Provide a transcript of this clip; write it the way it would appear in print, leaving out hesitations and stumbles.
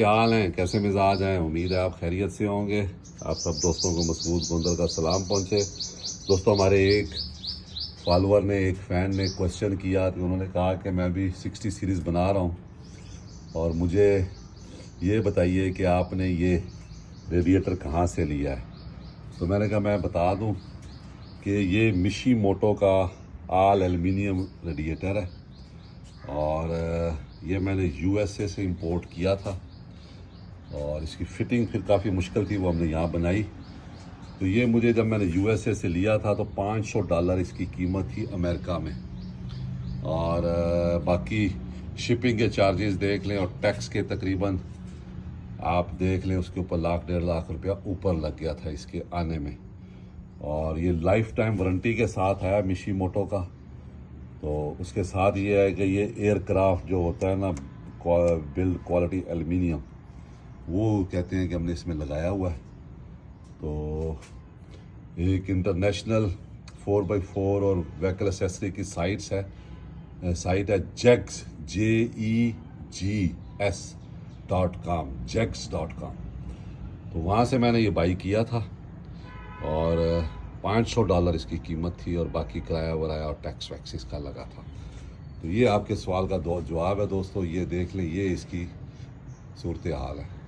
क्या हाल हैं, कैसे मिजाज हैं। उम्मीद है आप खैरियत से होंगे। आप सब दोस्तों को मसूद गोंदल का सलाम पहुंचे। दोस्तों, हमारे एक फॉलोअर ने, एक फ़ैन ने क्वेश्चन किया तो उन्होंने कहा कि मैं भी 60 सीरीज़ बना रहा हूं और मुझे ये बताइए कि आपने ये रेडिएटर कहाँ से लिया है। तो मैंने कहा मैं बता दूं कि ये मिशी मोटो का आल एल्युमिनियम रेडिएटर है और ये मैंने यूएसए से इंपोर्ट किया था और इसकी फ़िटिंग फिर काफ़ी मुश्किल थी, वो हमने यहाँ बनाई। तो ये मुझे जब मैंने यूएसए से लिया था तो $500 इसकी कीमत थी अमेरिका में। और बाकी शिपिंग के चार्जेस देख लें और टैक्स के तकरीबन आप देख लें, उसके ऊपर लाख 1.5 लाख रुपया ऊपर लग गया था इसके आने में। और ये लाइफ टाइम वारंटी के साथ आया मिशी मोटो का। तो उसके साथ ये है कि ये एयरक्राफ्ट जो होता है ना, बिल्ड क्वालिटी एल्युमिनियम, वो कहते हैं कि हमने इसमें लगाया हुआ है। तो एक इंटरनेशनल 4x4 और व्हीकल एसेसरी की साइट है jegs.com, तो वहाँ से मैंने ये बाई किया था और $500 इसकी कीमत थी और बाकी किराया वराया और टैक्स वैक्स इसका लगा था। तो ये आपके सवाल का जवाब है दोस्तों, ये देख लें, ये इसकी सूरत हाल है।